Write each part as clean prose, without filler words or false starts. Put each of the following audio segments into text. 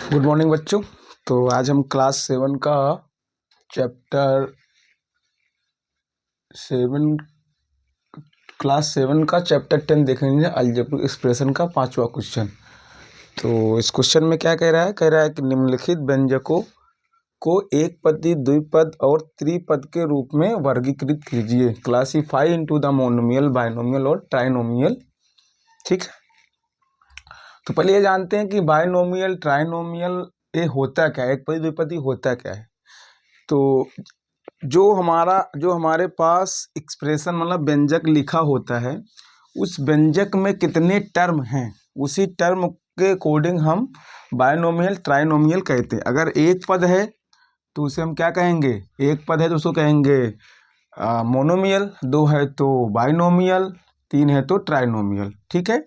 Good morning बच्चों। तो आज हम क्लास सेवन का चैप्टर 10 देखेंगे, अलजेब्रिक एक्सप्रेशन का 5वां क्वेश्चन। तो इस क्वेश्चन में क्या कह रहा है कि निम्नलिखित व्यंजकों को एक पदी, द्विपद और त्रिपद के रूप में वर्गीकृत कीजिए। Classify into the monomial, binomial और ट्राइनोमियल। ठीक है, तो पहले ये जानते हैं कि बाइनोमियल, ट्राइनोमियल ये होता क्या है, एक पदी द्विपदी होता क्या है। तो जो हमारे पास एक्सप्रेशन मतलब व्यंजक लिखा होता है, उस व्यंजक में कितने टर्म हैं, उसी टर्म के अकॉर्डिंग हम बाइनोमियल, ट्राइनोमियल कहते हैं। अगर एक पद है तो उसे हम क्या कहेंगे, एक पद है तो उसको कहेंगे मोनोमियल, दो है तो बाइनोमियल, तीन है तो ट्राइनोमियल। ठीक है,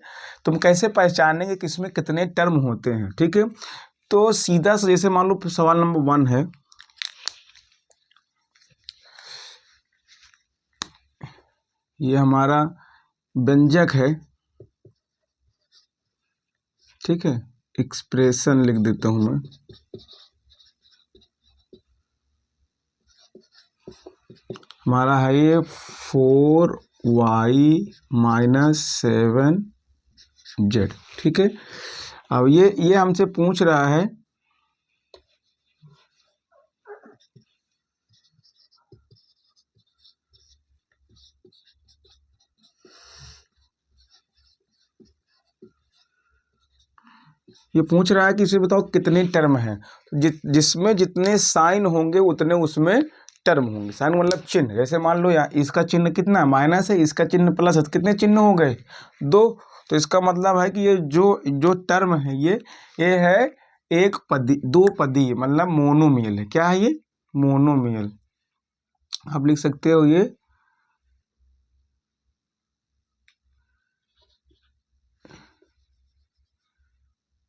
तो हम कैसे पहचानेंगे कि इसमें कितने टर्म होते हैं। ठीक है, तो सीधा से जैसे मान लो सवाल नंबर 1 है, ये हमारा व्यंजक है। ठीक है, एक्सप्रेशन लिख देता हूं मैं। हमारा है ये 4y - 7z। ठीक है, अब ये हमसे पूछ रहा है कि इसे बताओ कितने टर्म हैं। जिसमें जितने साइन होंगे उतने उसमें टर्म होंगे। साइन मतलब चिन्ह। जैसे मान लो यहाँ इसका चिन्ह कितना माइनस है, इसका चिन्ह प्लस है, तो कितने चिन्ह हो गए, 2। तो इसका मतलब है कि ये जो जो टर्म है ये है एक पदी, दो पदी, मतलब मोनोमियल है। क्या है ये, मोनोमियल। आप लिख सकते हो ये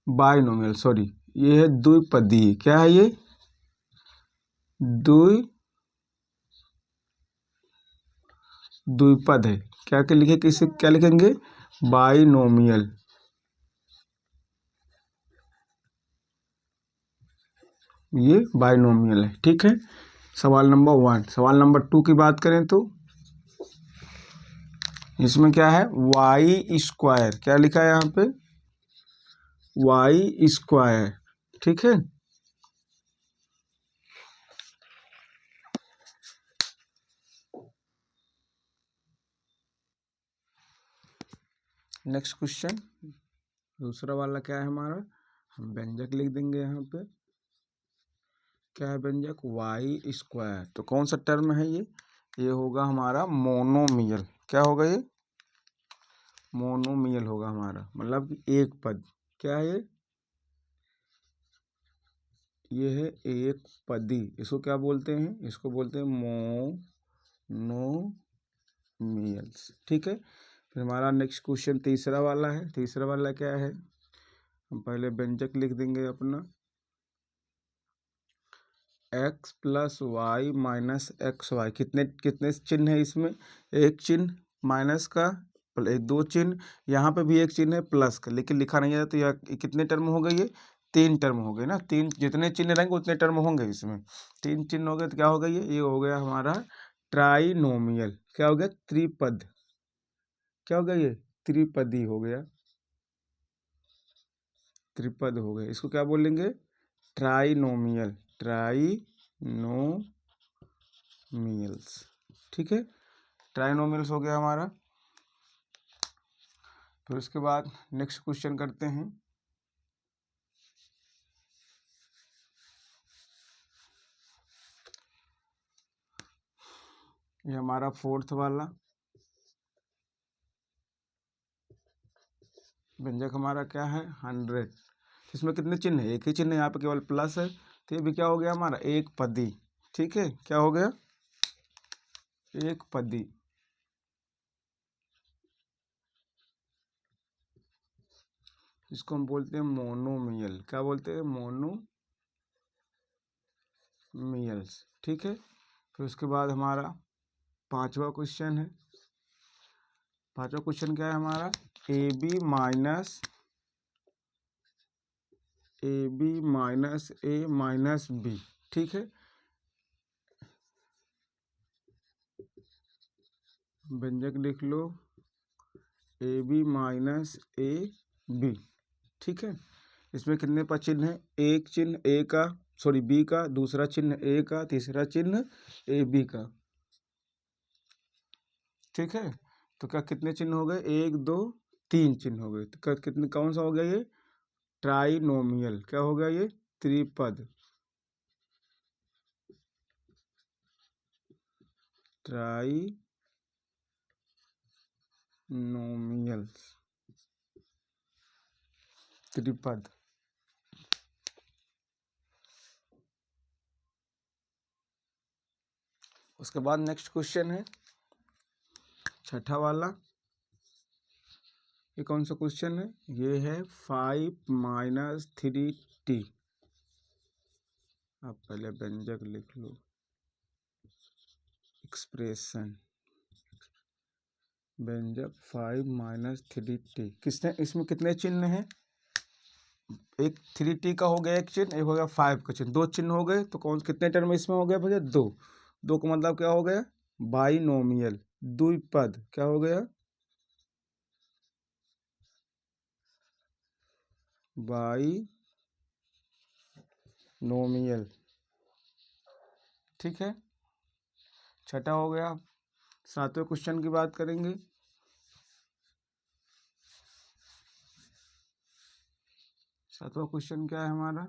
बाइनोमियल, सॉरी, ये है द्विपदी। क्या है ये, द्विपद है। क्या क्या लिखे, किसे क्या लिखेंगे, बाइनोमियल। ये बाइनोमियल है। ठीक है, सवाल नंबर 1। सवाल नंबर 2 की बात करें तो इसमें क्या है, वाई स्क्वायर। क्या लिखा है यहाँ पे, वाई स्क्वायर। ठीक है, नेक्स्ट क्वेश्चन दूसरा वाला क्या है हमारा, हम व्यंजक लिख देंगे यहाँ पे। क्या है व्यंजक, वाई स्क्वायर। तो कौन सा टर्म है ये होगा हमारा मोनोमियल। क्या होगा ये, मोनोमियल होगा हमारा, मतलब कि एक पद। क्या है ये है एक पदी। इसको क्या बोलते हैं, इसको बोलते हैं मोनोमियल्स। ठीक है, फिर हमारा नेक्स्ट क्वेश्चन तीसरा वाला है। तीसरा वाला क्या है, हम पहले व्यंजक लिख देंगे अपना, x + y - xy। कितने कितने चिन्ह है इसमें, एक चिन्ह माइनस का, दो चिन्ह, यहाँ पे भी एक चिन्ह है प्लस का, लेकिन लिखा नहीं है। तो यह कितने टर्म हो गए, ये 3 टर्म हो गए ना। तीन, जितने चिन्ह रहेंगे उतने टर्म होंगे इसमें। 3 चिन्ह हो गए तो क्या होगा, ये हो गया हमारा ट्राइनोमियल। क्या हो गया, त्रिपद। क्या हो गया, ये त्रिपदी हो गया, त्रिपद हो गए। इसको क्या बोलेंगे, ट्राइनोमियल, ट्राइनोमियल्स। ठीक है, ट्राइनोमियल्स हो गया हमारा। फिर उसके बाद नेक्स्ट क्वेश्चन करते हैं। ये हमारा 4th वाला व्यंजक हमारा क्या है, 100। इसमें कितने चिन्ह है, एक ही चिन्ह है, यहाँ पे केवल प्लस है। तो ये भी क्या हो गया हमारा, एक पदी। ठीक है, क्या हो गया, एक पदी। इसको हम बोलते हैं मोनोमियल। क्या बोलते हैं, मोनोमियल्स। ठीक है, फिर उसके बाद हमारा 5वां क्वेश्चन है। 5वां क्वेश्चन क्या है हमारा, AB - A B minus A minus B, ठीक है। व्यंजक लिख लो A B minus A B, ठीक है। इसमें कितने पर चिन्ह है? एक चिन्ह ए का, सॉरी बी का, दूसरा चिन्ह ए का, तीसरा चिन्ह ए बी का, ठीक है। तो क्या कितने चिन्ह हो गए? एक दो तीन चिन्ह हो गए। तो कितने, कौन सा हो गया ये? ट्राइनोमियल। क्या हो गया ये? त्रिपद। ट्राइनोमियल, त्रिपद। उसके बाद नेक्स्ट क्वेश्चन है छठा वाला। ये कौन सा क्वेश्चन है? ये है 5 माइनस 3t। आप पहले व्यंजक लिख लो, एक्सप्रेशन, व्यंजक 5 माइनस 3t। किसने, इसमें कितने चिन्ह हैं? एक 3t का हो गया एक चिन्ह, एक हो गया 5 का चिन्ह, दो चिन्ह हो गए। तो कौन कितने टर्म इसमें हो गया भैया? दो। दो का मतलब क्या हो गया? बाइनोमियल, द्विपद। क्या हो गया? बाइनोमियल, ठीक है। छठा हो गया। सातवें क्वेश्चन की बात करेंगे। सातवां क्वेश्चन क्या है हमारा?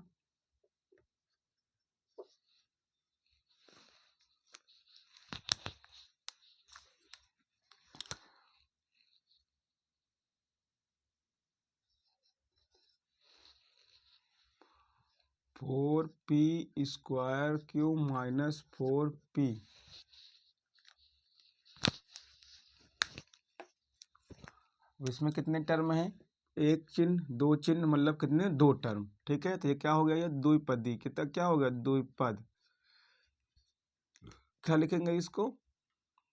Four P square Q minus 4p। इसमें कितने टर्म हैं? एक चिन्ह, दो चिन्ह, मतलब कितने? दो टर्म, ठीक है। तो ये क्या हो गया? ये द्विपदी। कितना क्या हो गया? द्विपद। क्या लिखेंगे इसको?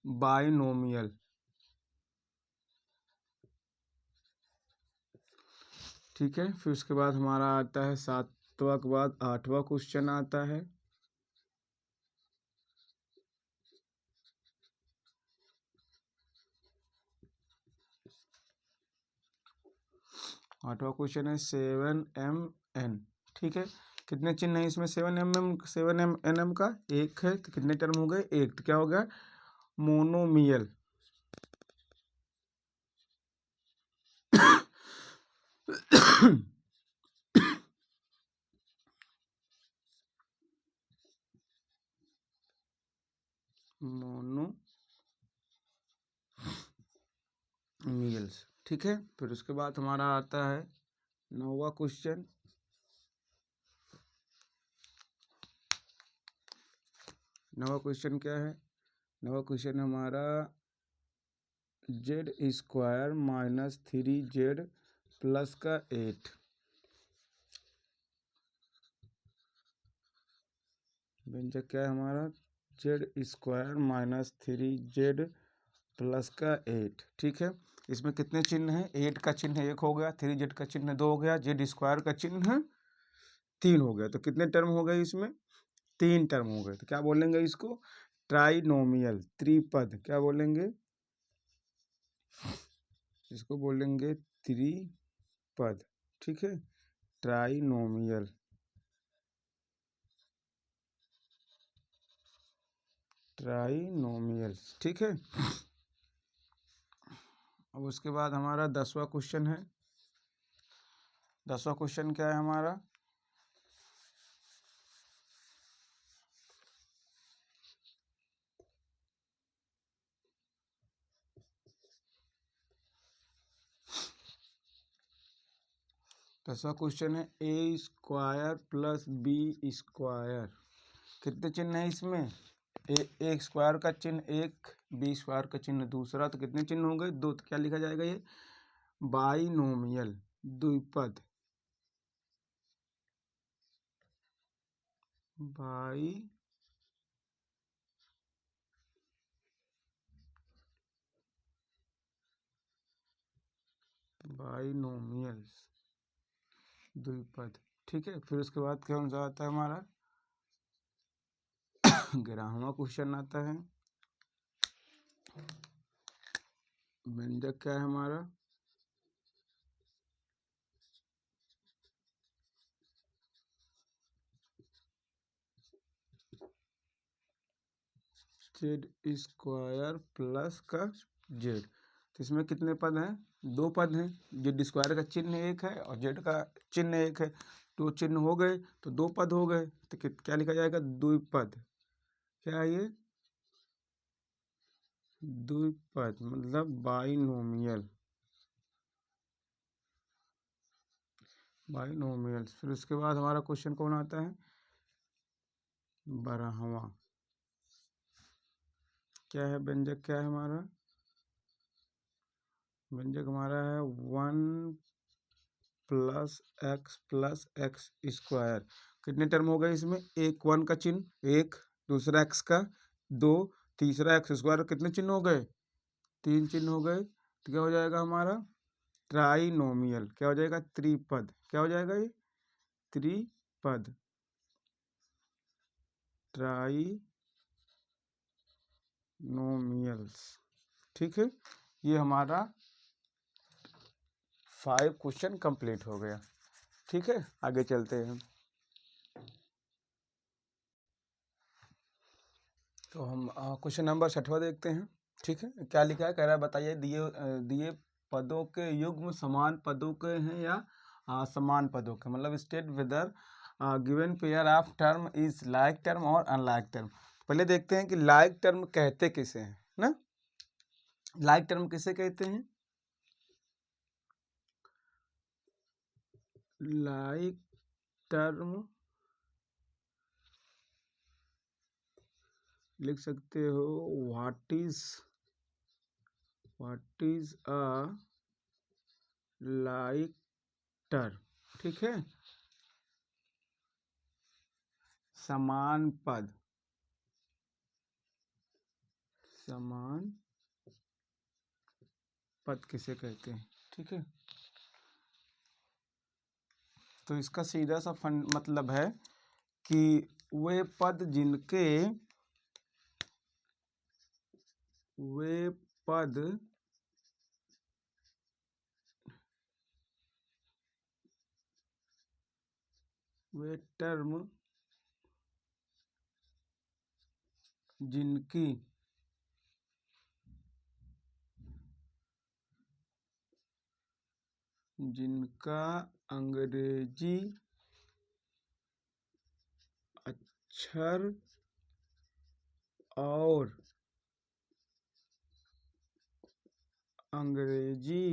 बाइनोमियल, ठीक है। फिर उसके बाद हमारा आता है सातवां के बाद आठवां क्वेश्चन आता है। आठवां क्वेश्चन है 7mn, ठीक है। कितने चिन्ह है इसमें? 7mn का एक है। तो कितने टर्म हो गए? एक। तो क्या हो गया? मोनोमियल। मोनोमियल्स, ठीक है। फिर उसके बाद हमारा आता है नौवां क्वेश्चन। नवा क्वेश्चन क्या है? नवा क्वेश्चन हमारा Z square minus 3z plus का 8। व्यंजक क्या है हमारा? Z square minus 3z plus का 8, ठीक है। इसमें कितने चिन्ह हैं? 8 का चिन्ह एक हो गया, 3z का चिन्ह दो हो गया, जेड स्क्वायर का चिन्ह तीन हो गया। तो कितने टर्म हो गए इसमें? तीन टर्म हो गए। तो क्या बोलेंगे इसको? ट्राइनोमियल, त्रिपद। क्या बोलेंगे इसको? बोलेंगे त्रिपद, ठीक है। ट्राइनोमियल, ट्राइनोमियल, ठीक है। अब उसके बाद हमारा 10वां क्वेश्चन है। 10वां क्वेश्चन क्या है हमारा? दसवां क्वेश्चन है ए स्क्वायर प्लस बी स्क्वायर। कितने चिन्ह है इसमें? एक स्क्वायर का चिन्ह एक, बी स्क्वायर का चिन्ह दूसरा। तो कितने चिन्ह हो गए? दो। तो क्या लिखा जाएगा ये? बाइनोमियल, द्विपद। बाइनोमियल, द्विपद। ठीक है। फिर उसके बाद कौन सा आता है हमारा 11वां क्वेश्चन आता है। व्यंजक क्या है हमारा, जेड स्क्वायर प्लस का जेड। तो इसमें कितने पद हैं, 2 पद हैं। जेड स्क्वायर का चिन्ह 1 है और जेड का चिन्ह 1 है, 2 चिन्ह हो गए तो 2 पद हो गए। तो क्या लिखा जाएगा, द्विपद। क्या है ये, द्विपद मतलब बाइनोमियल, बाइनोमियल। फिर उसके बाद हमारा क्वेश्चन कौन आता है, 12वां। क्या है व्यंजक, क्या है हमारा व्यंजक, हमारा है 1 प्लस एक्स स्क्वायर। कितने टर्म हो गए इसमें, एक 1 का चिन्ह 1, दूसरा एक्स का 2, तीसरा एक्स स्क्वायर। कितने चिन्ह हो गए, 3 चिन्ह हो गए। तो क्या हो जाएगा हमारा ट्राइनोमियल। क्या हो जाएगा, त्रिपद। क्या हो जाएगा ये, त्रिपद, ट्राइनोमियल्स। ठीक है, ये हमारा 5 क्वेश्चन कंप्लीट हो गया। ठीक है, आगे चलते हैं। तो हम क्वेश्चन नंबर 6वां देखते हैं। ठीक है, क्या लिखा है, कह रहा है बताइए दिए पदों के युग्म समान पदों के हैं या समान पदों के, मतलब state whether given pair of term is like term और अनलाइक टर्म। पहले देखते हैं कि लाइक टर्म कहते किसे हैं ना। लाइक टर्म किसे कहते हैं, लाइक टर्म लिख सकते हो, what is a like term. ठीक है, समान पद, समान पद किसे कहते हैं। ठीक है, तो इसका सीधा सा मतलब है कि वे पद जिनके, वे पद वे टर्म जिनकी जिनका अंग्रेजी अक्षर और अंग्रेजी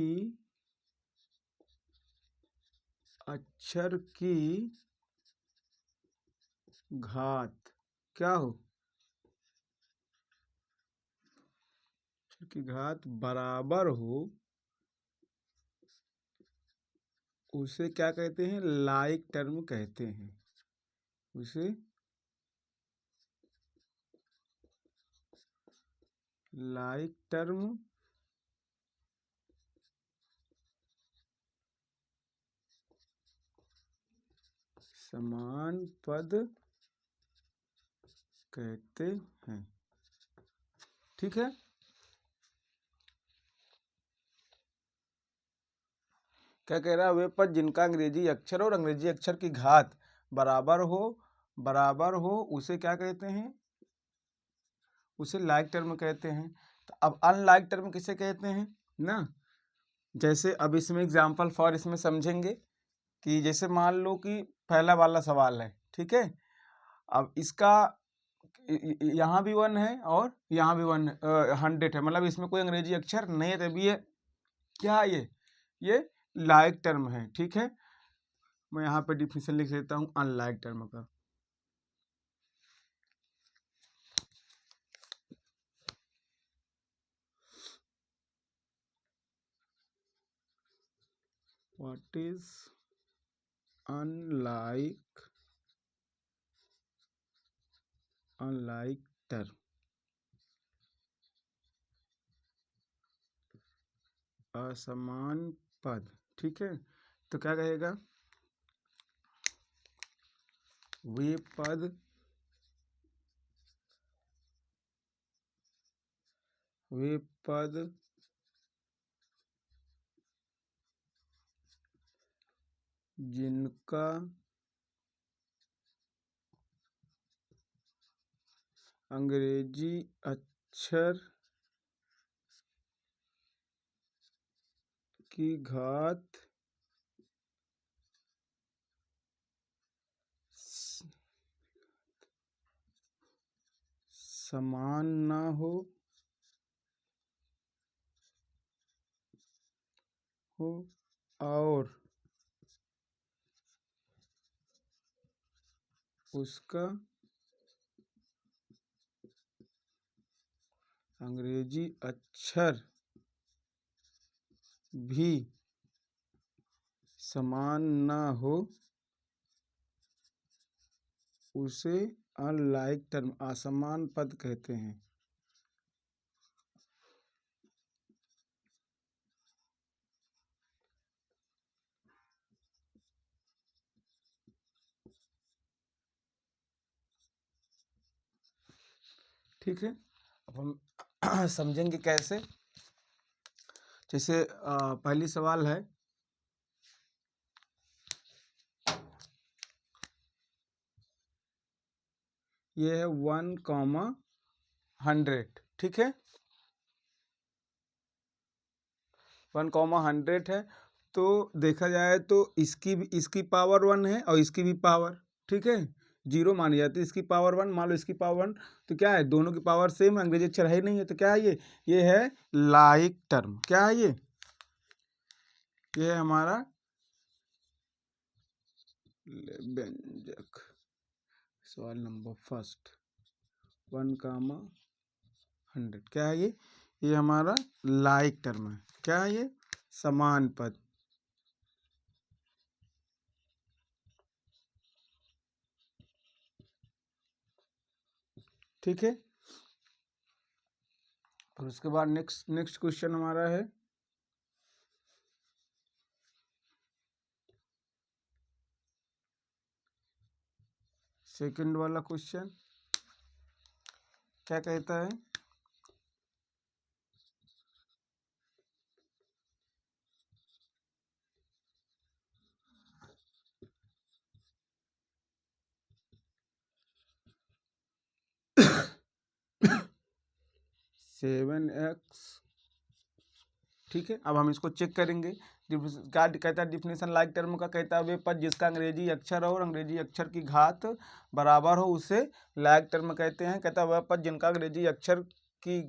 अक्षर की घात क्या हो, अक्षर की घात बराबर हो, उसे क्या कहते हैं, लाइक टर्म कहते हैं। उसे लाइक टर्म समान पद कहते हैं। ठीक है, क्या कह रहा है, वे पद जिनका अंग्रेजी अक्षर और अंग्रेजी अक्षर की घात बराबर हो उसे क्या कहते हैं, उसे लाइक टर्म कहते हैं। तो अब अनलाइक टर्म किसे कहते हैं ना, जैसे अब इसमें एग्जाम्पल फॉर इसमें समझेंगे कि जैसे मान लो कि पहला वाला सवाल है। ठीक है, अब इसका यहाँ भी 1 है और यहाँ भी 100 है, मतलब इसमें कोई अंग्रेजी अक्षर नहीं है, तभी ये क्या है, ये लाइक टर्म है। ठीक है, मैं यहाँ पे डिफिनेशन लिख लेता हूँ अनलाइक टर्म का। व्हाट इज अनलाइक टर्म, असमान पद। ठीक है, तो क्या कहेगा, वे पद जिनका अंग्रेजी अक्षर की घात समान ना हो और उसका अंग्रेजी अक्षर भी समान ना हो, उसे अनलाइक टर्म असमान पद कहते हैं। ठीक है, अब हम समझेंगे कैसे। जैसे पहली सवाल है, ये है 1,100। ठीक है, 1,100 है। तो देखा जाए तो इसकी पावर 1 है और इसकी भी पावर, ठीक है, 0 मानी जाती है। इसकी पावर 1 मान लो, इसकी पावर 1, तो क्या है, दोनों की पावर सेम, अंग्रेजी अक्षर है ही नहीं है, तो क्या है ये है लाइक टर्म। क्या है ये है हमारा व्यंजक। सवाल नंबर फर्स्ट, 1,100 क्या है ये हमारा लाइक टर्म है। क्या है ये, समान पद। ठीक है, और उसके बाद नेक्स्ट क्वेश्चन हमारा है, सेकंड वाला क्वेश्चन क्या कहता है, सेवन एक्स। ठीक है, अब हम इसको चेक करेंगे। क्या कहता है डिफिनेशन लाइक टर्म का, कहता है वे पद जिसका अंग्रेजी अक्षर और अंग्रेजी अक्षर की घात बराबर हो उसे लाइक टर्म कहते हैं। कहता है वह पद जिनका अंग्रेजी अक्षर की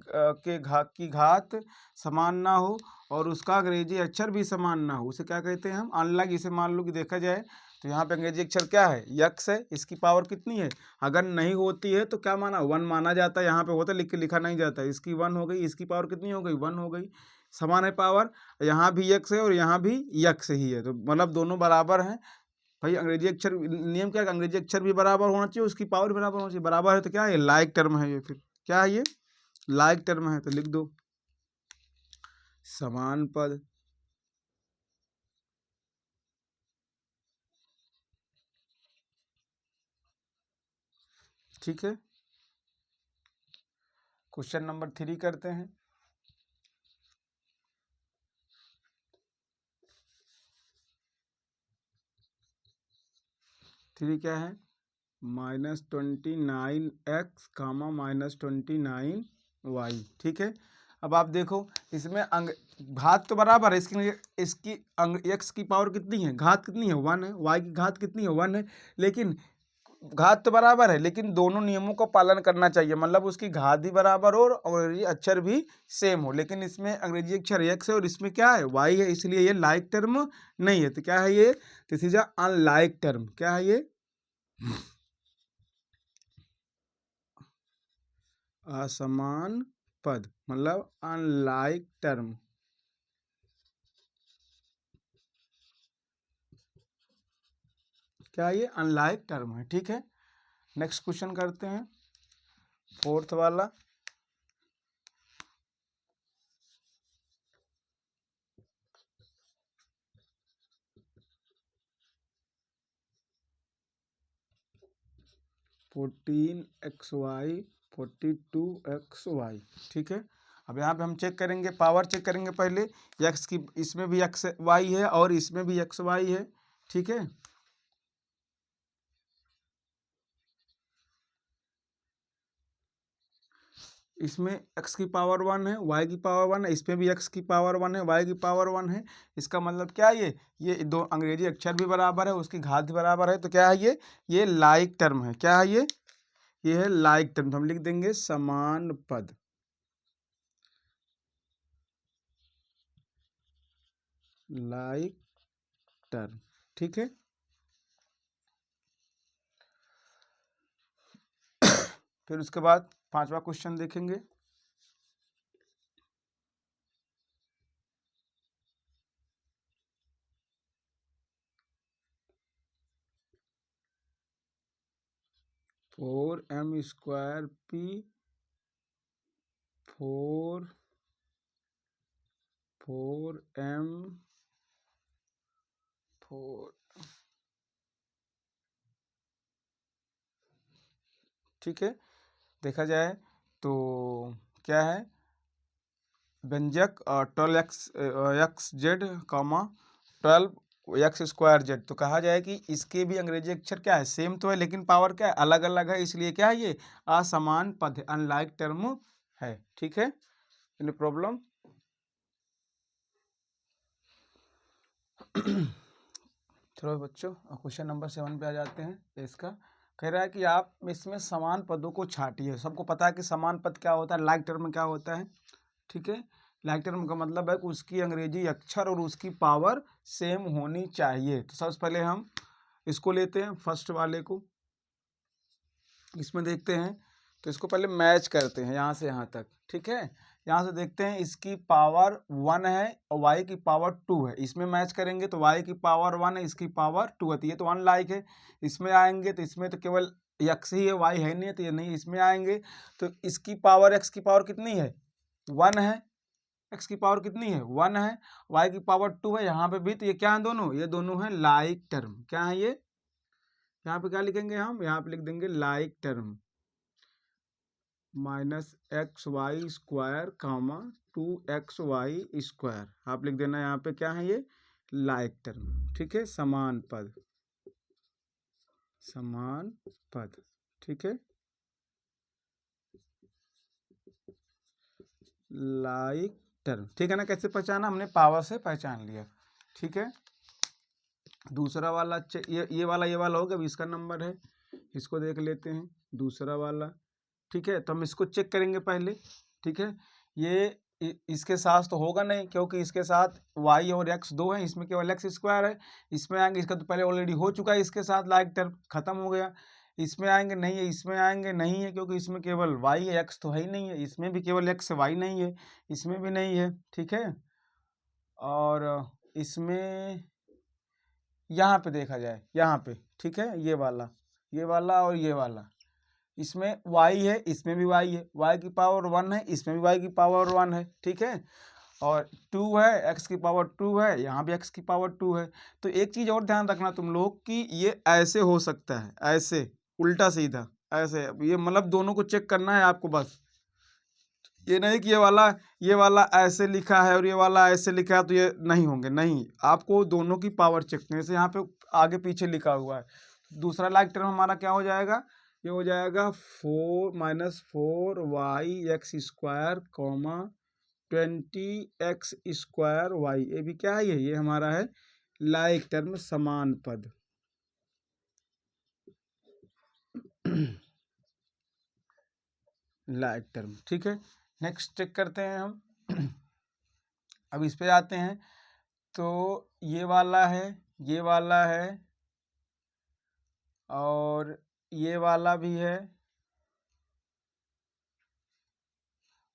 घात समान ना हो और उसका अंग्रेजी अक्षर भी समान ना हो, उसे क्या कहते हैं हम, अनलाइक। इसे मान लो कि देखा जाए तो यहाँ पे अंग्रेजी अक्षर क्या है, यक्स है, इसकी पावर कितनी है, अगर नहीं होती है तो क्या माना, 1 माना जाता है। यहाँ पे होता है, लिखा नहीं जाता, इसकी 1 हो गई, इसकी पावर कितनी हो गई, 1 हो गई, समान है पावर। यहाँ भी यक्स है और यहाँ भी यक्स ही है, तो मतलब दोनों बराबर हैं। भाई अंग्रेजी अक्षर नियम क्या है, अंग्रेजी अक्षर भी बराबर होना चाहिए, उसकी पावर भी बराबर होना चाहिए। बराबर है तो क्या है, लाइक टर्म है ये। फिर क्या है, ये लाइक टर्म है, तो लिख दो समान पद। ठीक है, क्वेश्चन नंबर 3 करते हैं। थ्री क्या है, -29x -29y। ठीक है, अब आप देखो इसमें घात तो बराबर है, इसकी एक्स की पावर कितनी है, घात कितनी है, 1 है, वाई की घात कितनी है, 1 है। लेकिन घात तो बराबर है, लेकिन दोनों नियमों का पालन करना चाहिए, मतलब उसकी घात भी बराबर हो और अंग्रेजी अक्षर भी सेम हो। लेकिन इसमें अंग्रेजी अक्षर एक्स है और इसमें क्या है, वाई है, इसलिए ये लाइक टर्म नहीं है। तो क्या है ये, दिस इज अनलाइक टर्म। क्या है ये, असमान पद, मतलब अनलाइक टर्म। क्या ये अनलाइक टर्म है। ठीक है, नेक्स्ट क्वेश्चन करते हैं, फोर्थ वाला। 14xy 42xy। ठीक है, अब यहाँ पे हम चेक करेंगे, पावर चेक करेंगे पहले। x की, इसमें भी एक्स वाई है और इसमें भी एक्स वाई है। ठीक है, इसमें x की पावर 1 है, y की पावर 1 है, इसमें भी x की पावर 1 है, y की पावर 1 है। इसका मतलब क्या है, ये दो अंग्रेजी अक्षर भी बराबर है, उसकी घात भी बराबर है, तो क्या है ये लाइक टर्म है। क्या है ये है लाइक टर्म। तो हम लिख देंगे समान पद, लाइक टर्म। ठीक है, फिर उसके बाद 5वां क्वेश्चन देखेंगे। Four M square P four M four. ठीक है, देखा जाए तो क्या है, व्यंजक 12x(z), 12x² तो कहा जाए कि इसके भी अंग्रेजी अक्षर क्या है, सेम तो है, लेकिन पावर क्या है, अलग अलग है, इसलिए क्या है ये असमान पद है, अनलाइक टर्म है। ठीक है, एनी प्रॉब्लम? चलो बच्चों, क्वेश्चन नंबर 7 पे आ जाते हैं। इसका कह रहा है कि आप इसमें समान पदों को छाटिए। सबको पता है कि समान पद क्या होता है, लाइक टर्म क्या होता है। ठीक है, लाइक टर्म का मतलब है कि उसकी अंग्रेजी अक्षर और उसकी पावर सेम होनी चाहिए। तो सबसे पहले हम इसको लेते हैं, फर्स्ट वाले को, इसमें देखते हैं। तो इसको पहले मैच करते हैं यहाँ से यहाँ तक। ठीक है, यहाँ से देखते हैं, इसकी पावर 1 है और y की पावर 2 है। इसमें मैच करेंगे तो y की पावर 1 है, इसकी पावर 2 है, तो ये तो अनलाइक है। इसमें आएंगे तो इसमें तो केवल x ही है, y है नहीं, तो ये नहीं। इसमें आएंगे तो इसकी पावर, x की पावर कितनी है, 1 है, x की पावर कितनी है, 1 है, y की पावर 2 है, यहाँ पे भी। तो ये क्या है, दोनों, ये दोनों हैं लाइक टर्म। क्या है ये, यहाँ पे क्या लिखेंगे हम, यहाँ पे लिख देंगे लाइक टर्म, -xy² कामा 2xy²। आप लिख देना यहाँ पे क्या है, ये लाइक टर्म। ठीक है, समान पद, समान पद। ठीक है, लाइक टर्म। ठीक है ना, कैसे पहचाना हमने, पावर से पहचान लिया। ठीक है, दूसरा वाला ये वाला हो गया। अब इसका नंबर है, इसको देख लेते हैं, दूसरा वाला। ठीक है, तो हम इसको चेक करेंगे पहले। ठीक है, ये इसके साथ तो होगा नहीं, क्योंकि इसके साथ y और x दो हैं, इसमें केवल x² है। इसमें आएंगे, इसका तो पहले ऑलरेडी हो चुका है, इसके साथ लाइक टर्म खत्म हो गया। इसमें आएंगे नहीं है, इसमें आएंगे नहीं है, क्योंकि इसमें केवल y है, x तो है ही नहीं है। इसमें भी केवल x y नहीं है, इसमें भी नहीं है। ठीक है, और इसमें यहाँ पे देखा जाए, यहाँ पे, ठीक है, ये वाला और ये वाला, इसमें y है, इसमें भी y है, y की पावर 1 है, इसमें भी y की पावर 1 है। ठीक है, और 2 है, x की पावर 2 है, यहाँ भी x की पावर 2 है। तो एक चीज़ और ध्यान रखना तुम लोग कि ये ऐसे हो सकता है, ऐसे उल्टा सीधा ऐसे। ये मतलब दोनों को चेक करना है आपको बस, ये नहीं कि ये वाला ऐसे लिखा है और ये वाला ऐसे लिखा है तो ये नहीं होंगे, नहीं। आपको दोनों की पावर चेक करने से, यहाँ पे आगे पीछे लिखा हुआ है। दूसरा लाइक टर्म हमारा क्या हो जाएगा, ये हो जाएगा 4-4y(x², 20x²y। ये भी क्या है, ये हमारा है लाइक टर्म, समान पद। Like term. ठीक है, नेक्स्ट चेक करते हैं हम। अब इस पे आते हैं, तो ये वाला है, ये वाला है, और ये वाला भी है,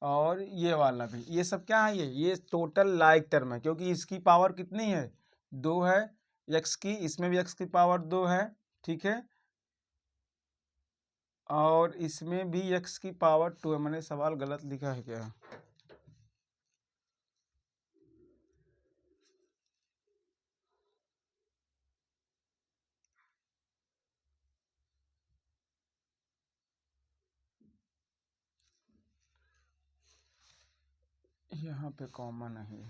और ये वाला भी। ये सब क्या है, ये टोटल लाइक टर्म है, क्योंकि इसकी पावर कितनी है, 2 है x की, इसमें भी x की पावर 2 है। ठीक है, और इसमें भी x की पावर 2 है। मैंने सवाल गलत लिखा है क्या, यहाँ पे कॉमन है।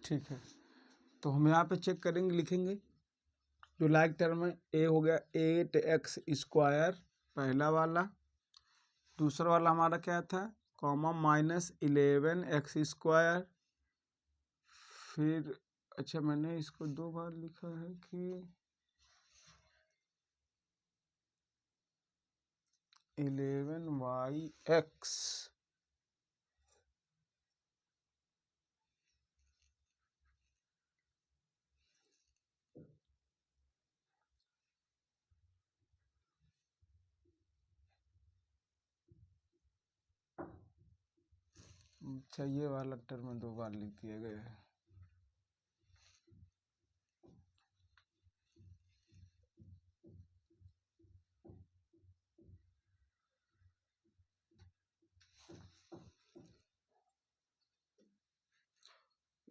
ठीक है, तो हम यहाँ पे चेक करेंगे, लिखेंगे जो लाइक टर्म है। ए हो गया 8x² पहला वाला। दूसरा वाला हमारा क्या था, कॉमा -11x²। फिर अच्छा, मैंने इसको 2 बार लिखा है कि 11y(x). अच्छा, ये वाला टर्म 2 बार लिख दिया गया है।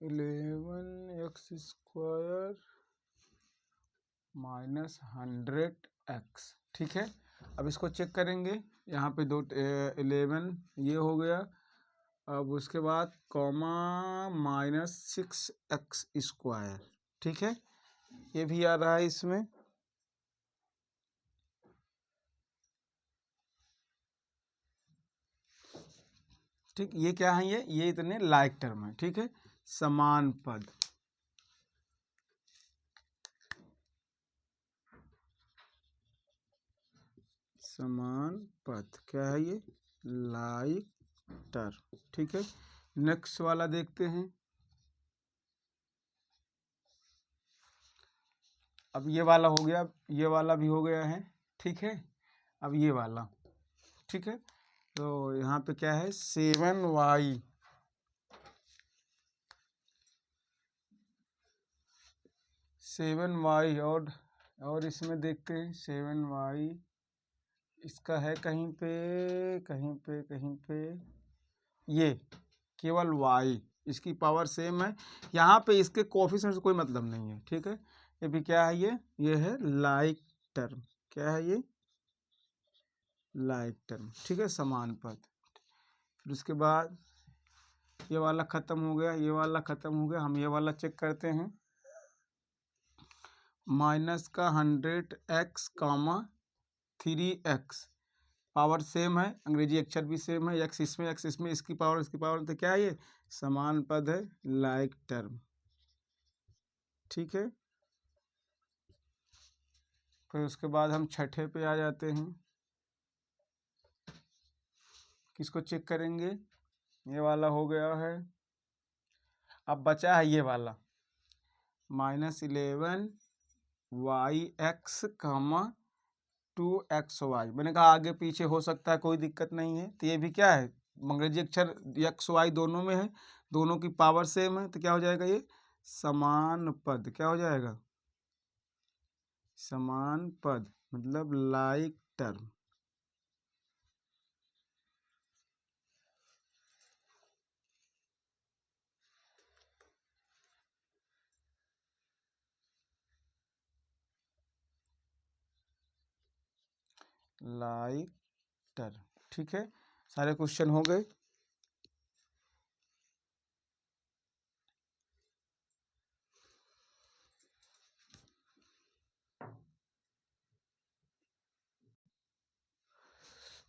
(11x² -100x). ठीक है, अब इसको चेक करेंगे। यहाँ पे 11 ये हो गया। अब उसके बाद कॉमा -6x²। ठीक है, ये भी आ रहा है इसमें। ठीक, ये क्या है, ये इतने लाइक टर्म है। ठीक है, समान पद। समान पद क्या है, ये लाइक टर्म। ठीक है, नेक्स्ट वाला देखते हैं। अब ये वाला हो गया, ये वाला भी हो गया है। ठीक है, अब ये वाला। ठीक है, तो यहाँ पे क्या है 7y। और इसमें देखते हैं 7y इसका है कहीं पे ये केवल y, इसकी पावर सेम है। यहाँ पे इसके कोफिशिएंट से कोई मतलब नहीं है। ठीक है, ये भी क्या है, ये है लाइक टर्म। क्या है ये, लाइक टर्म। ठीक है, समान पद। फिर उसके बाद ये वाला ख़त्म हो गया, ये वाला ख़त्म हो गया। हम ये वाला चेक करते हैं। -100x, 3x पावर सेम है, अंग्रेजी अक्षर भी सेम है। x इसमें इसकी पावर तो क्या है, ये समान पद है, लाइक टर्म। ठीक है, फिर उसके बाद हम छठे पे आ जाते हैं। किसको चेक करेंगे, ये वाला हो गया है। अब बचा है ये वाला -11y(x), 2xy। मैंने कहा आगे पीछे हो सकता है, कोई दिक्कत नहीं है। तो ये भी क्या है, अंग्रेजी अक्षर x y दोनों में है, दोनों की पावर सेम है। तो क्या हो जाएगा, ये समान पद। क्या हो जाएगा, समान पद, मतलब लाइक टर्म। Like term. ठीक है, सारे क्वेश्चन हो गए।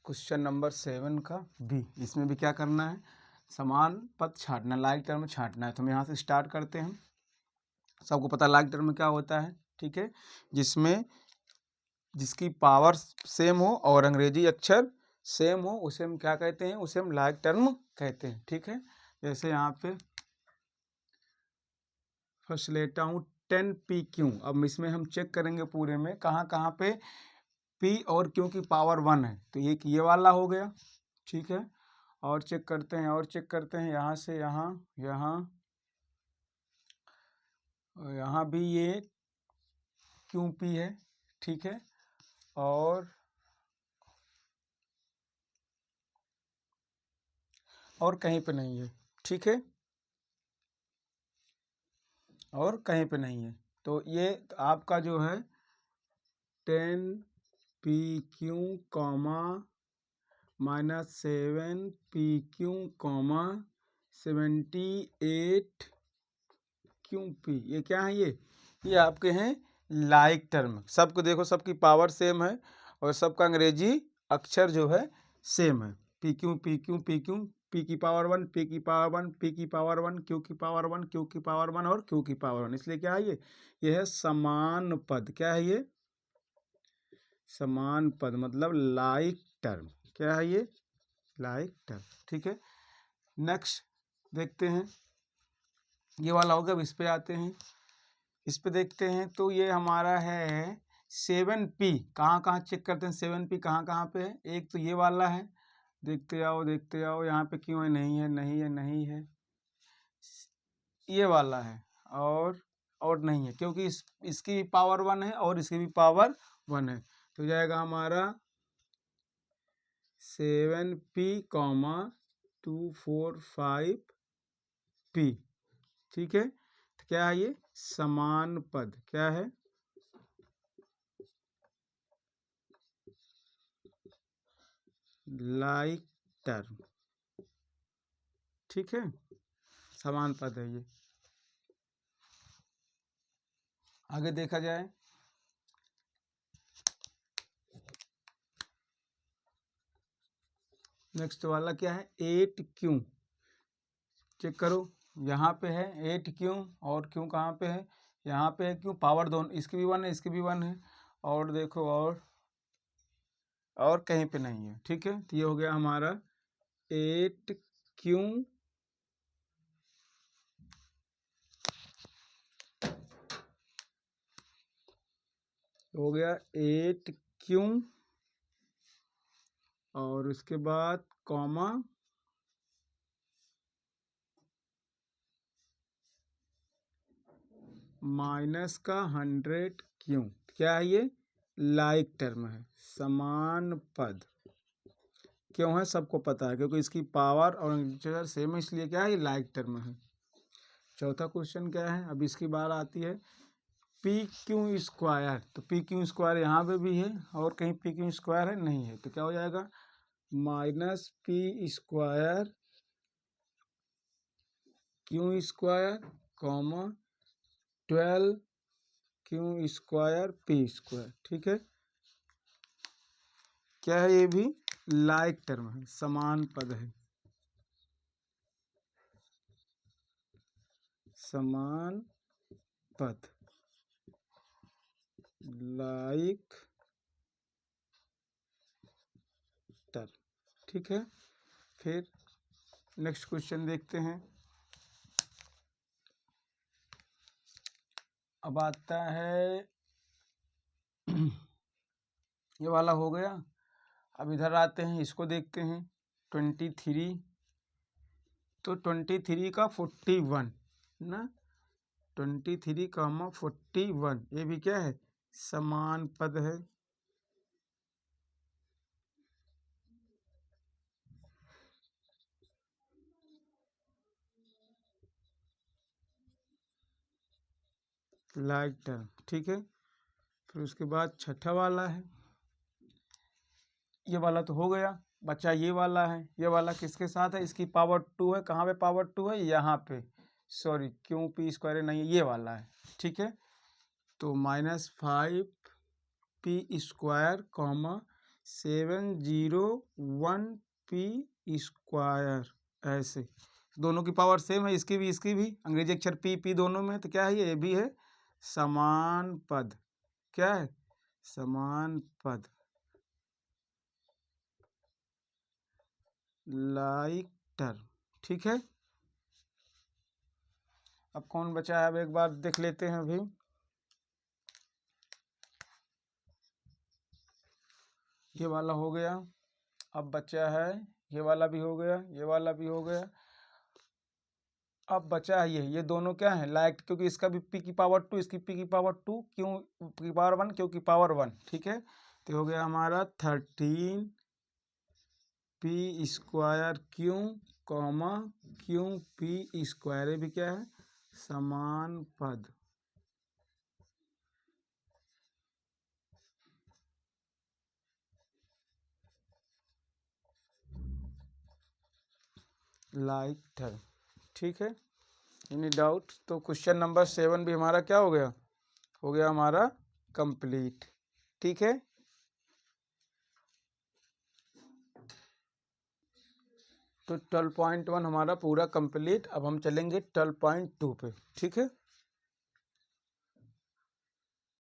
क्वेश्चन नंबर 7 का बी, इसमें भी क्या करना है, समान पद छांटना, लाइक टर्म छांटना है। तो हम यहाँ से स्टार्ट करते हैं। सबको पता लाइक टर्म में क्या होता है। ठीक है, जिसकी पावर सेम हो और अंग्रेजी अक्षर सेम हो, उसे हम क्या कहते हैं, उसे हम लाइक टर्म कहते हैं। ठीक है, जैसे यहाँ पे फर्स्ट लेता हूँ 10pq। अब इसमें हम चेक करेंगे पूरे में कहाँ कहाँ पे p और q की पावर 1 है। तो एक ये वाला हो गया। ठीक है, और चेक करते हैं यहाँ से यहाँ भी ये क्यू पी है, ठीक है, और कहीं पे नहीं है, ठीक है, और कहीं पे नहीं है। तो ये आपका जो है 10 P Q comma minus 7 P Q comma 78 Q P, ये क्या है, ये आपके हैं लाइक टर्म। सबको देखो, सबकी पावर सेम है और सबका अंग्रेजी अक्षर जो है सेम है। P Q P Q P Q, P की पावर 1 पी की पावर 1 पी की पावर 1 क्यू की पावर 1 क्यू की पावर 1 और क्यू की पावर 1, इसलिए क्या है ये है समान पद। क्या है ये? समान पद मतलब लाइक टर्म। क्या है ये? लाइक टर्म, ठीक है। नेक्स्ट देखते हैं, ये वाला होगा। अब इस पे आते हैं, इस पे देखते हैं तो ये हमारा है 7p। कहाँ कहाँ चेक करते हैं 7p कहाँ कहाँ पे है? एक तो ये वाला है, देखते जाओ यहाँ पे क्यों है, नहीं है नहीं है नहीं है, ये वाला है और नहीं है, क्योंकि इसकी भी पावर 1 है और इसकी भी पावर 1 है। तो जाएगा हमारा 7p कॉमा 245p, ठीक है। तो क्या है ये? समान पद। क्या है? लाइक टर्म, ठीक है, समान पद है ये। आगे देखा जाए, नेक्स्ट वाला क्या है? 8q। चेक करो, यहाँ पे है 8q और q कहाँ पे है? यहाँ पे है q, पावर दोनों, इसकी भी 1 है इसकी भी 1 है, और देखो और कहीं पे नहीं है, ठीक है। तो ये हो गया हमारा 8q हो गया 8q और उसके बाद कॉमा माइनस का 100q। क्या है ये? लाइक टर्म है, समान पद। क्यों है? सबको पता है, क्योंकि इसकी पावर और अक्षर सेम है, इसलिए क्या है? ये लाइक टर्म है। चौथा क्वेश्चन क्या है? अब इसकी बात आती है पी क्यू स्क्वायर। तो पी क्यू स्क्वायर यहाँ पे भी है और कहीं पी क्यू स्क्वायर है, नहीं है। तो क्या हो जाएगा? Minus P square Q square comma 12 Q square P square, ठीक है। क्या है? ये भी लाइक टर्म है, समान पद है, समान पद, लाइक टर्म, ठीक है। फिर नेक्स्ट क्वेश्चन देखते हैं। अब आता है ये वाला हो गया। अब इधर आते हैं, इसको देखते हैं 23। तो 23 का 41 ना, 23 का 41, ये भी क्या है? समान पद है, लाइक टर्म, ठीक है। फिर उसके बाद छठा वाला है, ये वाला तो हो गया बच्चा। ये वाला है, ये वाला किसके साथ है? इसकी पावर 2 है। कहाँ पे पावर 2 है? यहाँ पे, सॉरी, क्यों पी स्क्वायर नहीं है, ये वाला है, ठीक है। तो -5p square comma 701p square, ऐसे दोनों की पावर सेम है, इसकी भी अंग्रेजी अक्षर पी दोनों में। तो क्या है? ये भी है समान पद। क्या है? समान पद, लाइक टर्म, ठीक है। अब कौन बचा है? अब एक बार देख लेते हैं। अभी ये वाला हो गया, अब बचा है ये वाला भी हो गया, ये वाला भी हो गया। अब बचा है ये दोनों क्या है लाइक, क्योंकि इसका भी p की पावर 2, इसकी p की पावर 2, क्यों p की पावर 1, क्यों की पावर 1, ठीक है। तो हो गया हमारा 13 p स्क्वायर क्यों कॉमा क्यों p स्क्वायर, ये भी क्या है समान पद। लाइक था, ठीक है। Any doubt? तो क्वेश्चन नंबर 7 भी हमारा क्या हो गया हमारा कंप्लीट, ठीक है। तो 12.1 हमारा पूरा कंप्लीट। अब हम चलेंगे 12.2 पे, ठीक है।